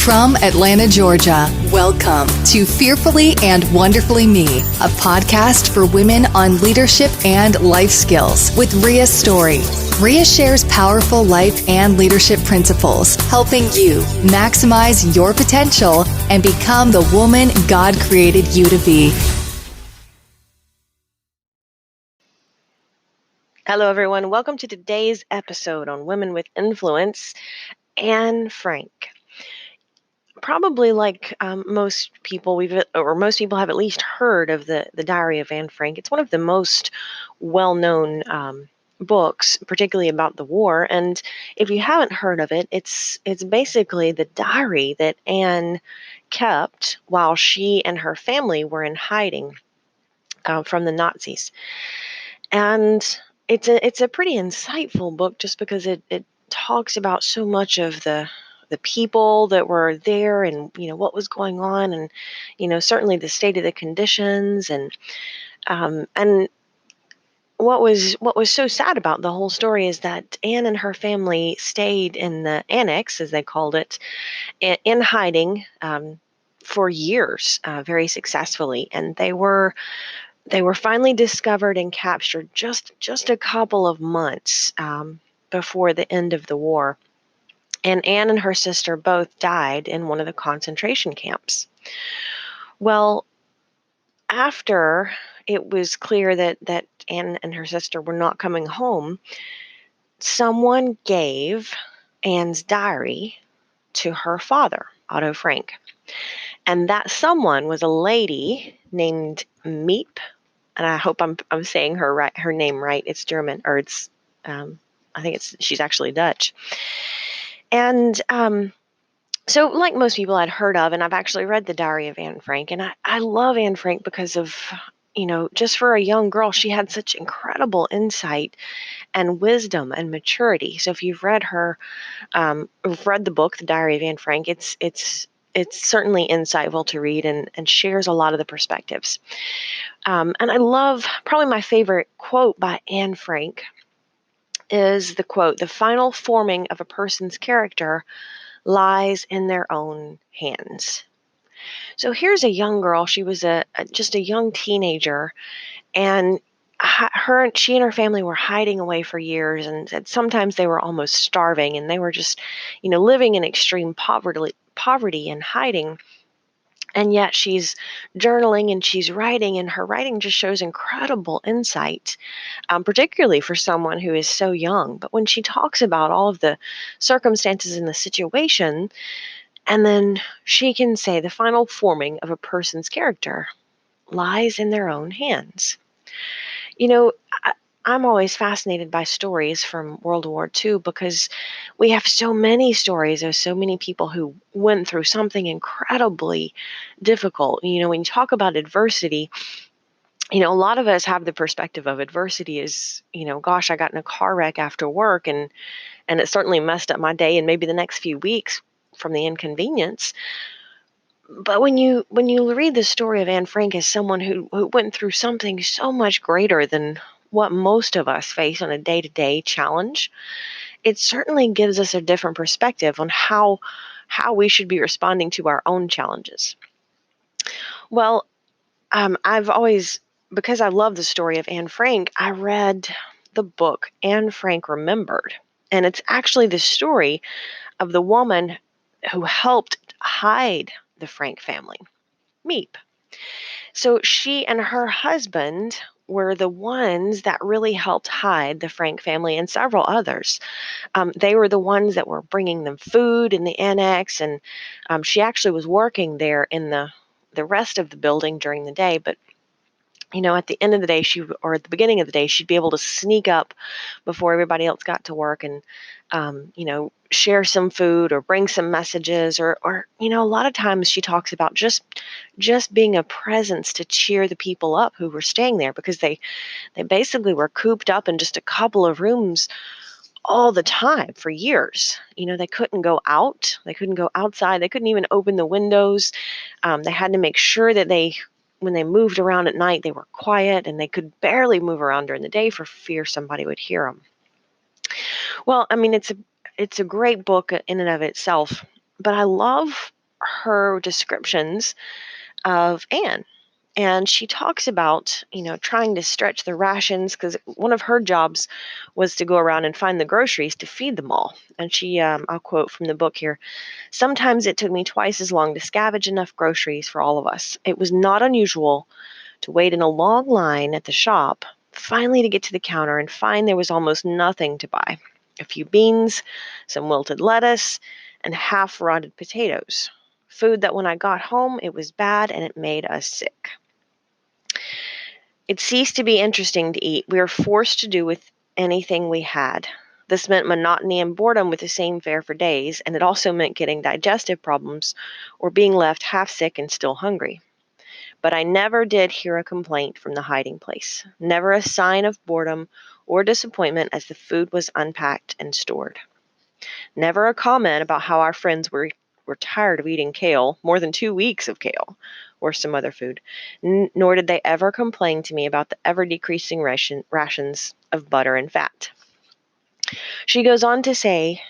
From Atlanta, Georgia, welcome to Fearfully and Wonderfully Me, a podcast for women on leadership and life skills with Rhea Story. Rhea shares powerful life and leadership principles, helping you maximize your potential and become the woman God created you to be. Hello, everyone. Welcome to today's episode on Women with Influence. Anne Frank. Probably like most people, most people have at least heard of the Diary of Anne Frank. It's one of the most well-known books, particularly about the war. And if you haven't heard of it, it's basically the diary that Anne kept while she and her family were in hiding from the Nazis. And it's a pretty insightful book just because it talks about so much of the people that were there and what was going on, and certainly the state of the conditions, and what was so sad about the whole story is that Anne and her family stayed in the annex, as they called it, in hiding for years, very successfully, and they were finally discovered and captured just a couple of months before the end of the war. And Anne and her sister both died in one of the concentration camps. Well, after it was clear that Anne and her sister were not coming home, someone gave Anne's diary to her father, Otto Frank. And that someone was a lady named Miep, and I hope I'm saying her name right. It's German, or it's I think she's actually Dutch. And so, like most people, I'd heard of, and I've actually read the Diary of Anne Frank, and I love Anne Frank because of just for a young girl, she had such incredible insight and wisdom and maturity. So if you've read the book, The Diary of Anne Frank, it's certainly insightful to read and shares a lot of the perspectives. And I love, probably my favorite quote by Anne Frank is the quote, "The final forming of a person's character lies in their own hands." So here's a young girl. She was just a young teenager, and she and her family were hiding away for years, and sometimes they were almost starving, and they were just, living in extreme poverty and hiding. And yet she's journaling and she's writing, and her writing just shows incredible insight, particularly for someone who is so young. But when she talks about all of the circumstances in the situation, and then she can say the final forming of a person's character lies in their own hands. You know, I'm always fascinated by stories from World War II because we have so many stories of so many people who went through something incredibly difficult. When you talk about adversity, a lot of us have the perspective of adversity as, gosh, I got in a car wreck after work and it certainly messed up my day and maybe the next few weeks from the inconvenience. But when you read the story of Anne Frank as someone who went through something so much greater than what most of us face on a day-to-day challenge, it certainly gives us a different perspective on how we should be responding to our own challenges. Well, I've always, because I love the story of Anne Frank, I read the book Anne Frank Remembered. And it's actually the story of the woman who helped hide the Frank family, Miep. So she and her husband were the ones that really helped hide the Frank family and several others. They were the ones that were bringing them food in the annex, and she actually was working there in the rest of the building during the day. But at the end of the day, or at the beginning of the day, she'd be able to sneak up before everybody else got to work and, share some food or bring some messages, or a lot of times she talks about just being a presence to cheer the people up who were staying there, because they basically were cooped up in just a couple of rooms all the time for years. They couldn't go out, they couldn't go outside, they couldn't even open the windows. They had to make sure that when they moved around at night, they were quiet, and they could barely move around during the day for fear somebody would hear them. Well, I mean, it's a great book in and of itself, but I love her descriptions of Anne. And she talks about, trying to stretch the rations because one of her jobs was to go around and find the groceries to feed them all. And I'll quote from the book here. Sometimes it took me twice as long to scavenge enough groceries for all of us. It was not unusual to wait in a long line at the shop, finally to get to the counter and find there was almost nothing to buy. A few beans, some wilted lettuce, and half rotted potatoes. Food that when I got home, it was bad and it made us sick. It ceased to be interesting to eat. We were forced to do with anything we had. This meant monotony and boredom with the same fare for days, and it also meant getting digestive problems or being left half sick and still hungry. But I never did hear a complaint from the hiding place, never a sign of boredom or disappointment as the food was unpacked and stored. Never a comment about how our friends were tired of eating kale, more than 2 weeks of kale, or some other food. Nor did they ever complain to me about the ever-decreasing rations of butter and fat. She goes on to say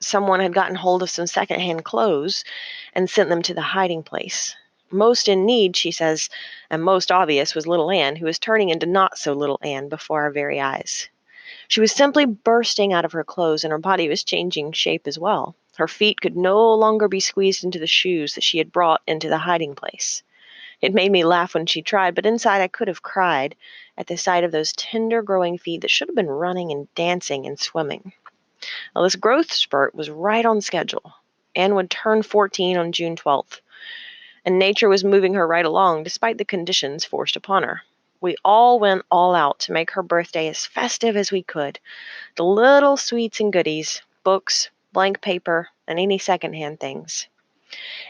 someone had gotten hold of some secondhand clothes and sent them to the hiding place. Most in need, she says, and most obvious was little Anne, who was turning into not so little Anne before our very eyes. She was simply bursting out of her clothes, and her body was changing shape as well. Her feet could no longer be squeezed into the shoes that she had brought into the hiding place. It made me laugh when she tried, but inside I could have cried at the sight of those tender growing feet that should have been running and dancing and swimming. Well, this growth spurt was right on schedule. Anne would turn 14 on June 12th, and nature was moving her right along despite the conditions forced upon her. We all went all out to make her birthday as festive as we could. The little sweets and goodies, books, blank paper, and any secondhand things.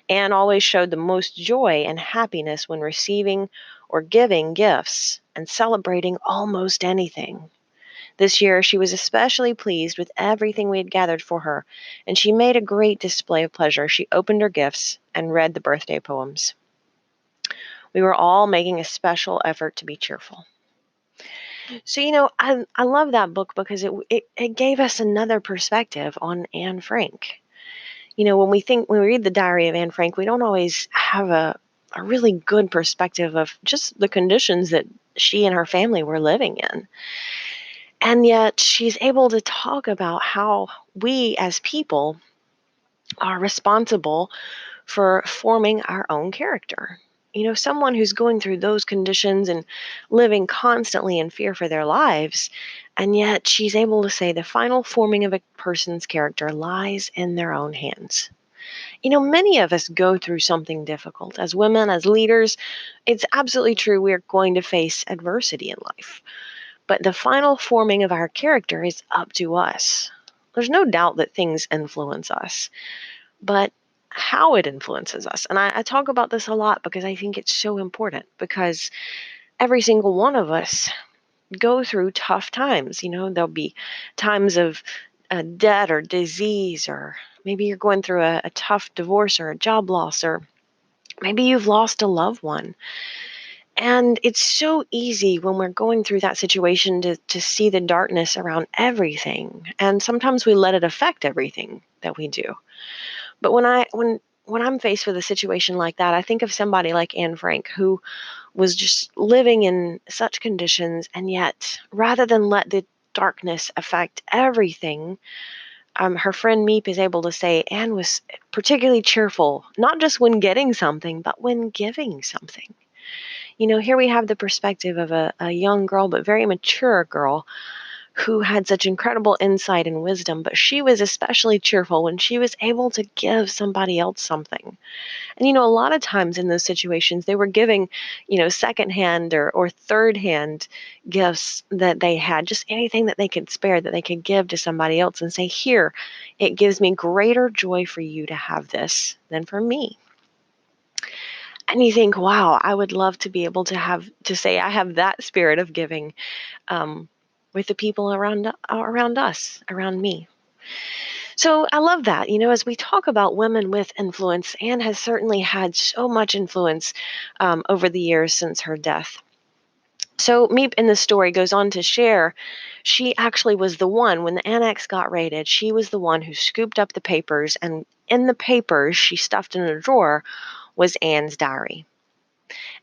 Anne always showed the most joy and happiness when receiving or giving gifts and celebrating almost anything. This year, she was especially pleased with everything we had gathered for her, and she made a great display of pleasure. She opened her gifts and read the birthday poems. We were all making a special effort to be cheerful. So, I love that book because it gave us another perspective on Anne Frank. When we read the diary of Anne Frank, we don't always have a really good perspective of just the conditions that she and her family were living in. And yet she's able to talk about how we as people are responsible for forming our own character. Someone who's going through those conditions and living constantly in fear for their lives, and yet she's able to say the final forming of a person's character lies in their own hands. Many of us go through something difficult. As women, as leaders, it's absolutely true we're going to face adversity in life. But the final forming of our character is up to us. There's no doubt that things influence us, but how it influences us. And I talk about this a lot because I think it's so important, because every single one of us go through tough times. There'll be times of debt or disease, or maybe you're going through a tough divorce or a job loss, or maybe you've lost a loved one. And it's so easy when we're going through that situation to see the darkness around everything. And sometimes we let it affect everything that we do. But when I'm faced with a situation like that, I think of somebody like Anne Frank, who was just living in such conditions, and yet rather than let the darkness affect everything, her friend Meep is able to say Anne was particularly cheerful, not just when getting something, but when giving something. Here we have the perspective of a young girl, but very mature girl, who had such incredible insight and wisdom, but she was especially cheerful when she was able to give somebody else something. And, a lot of times in those situations, they were giving, secondhand or third hand gifts that they had, just anything that they could spare that they could give to somebody else and say, here, it gives me greater joy for you to have this than for me. And you think, wow, I would love to be able to say I have that spirit of giving with the people around us, around me. So I love that. As we talk about women with influence, Anne has certainly had so much influence over the years since her death. So Meep in the story goes on to share she actually was the one, when the annex got raided, she was the one who scooped up the papers, and in the papers she stuffed in a drawer was Anne's diary.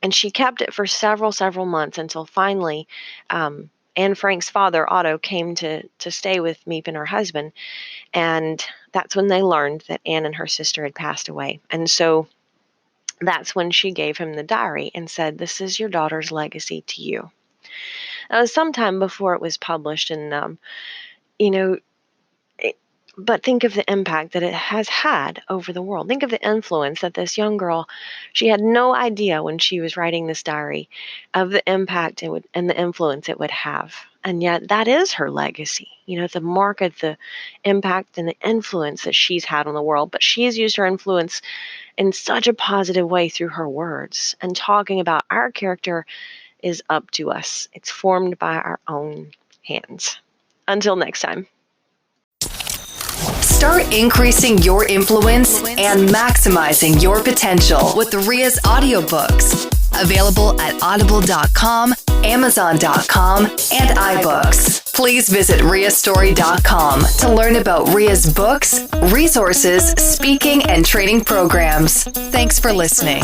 And she kept it for several months until finally Anne Frank's father, Otto, came to stay with Meep and her husband. And that's when they learned that Anne and her sister had passed away. And so that's when she gave him the diary and said, "This is your daughter's legacy to you." That was sometime before it was published, and you know, but think of the impact that it has had over the world. Think of the influence that this young girl, she had no idea when she was writing this diary of the impact it would and the influence it would have. And yet that is her legacy, the mark of the impact and the influence that she's had on the world. But she has used her influence in such a positive way through her words. And talking about our character is up to us. It's formed by our own hands. Until next time. Start increasing your influence and maximizing your potential with Ria's audiobooks. Available at audible.com, amazon.com, and iBooks. Please visit riastory.com to learn about Ria's books, resources, speaking, and training programs. Thanks for listening.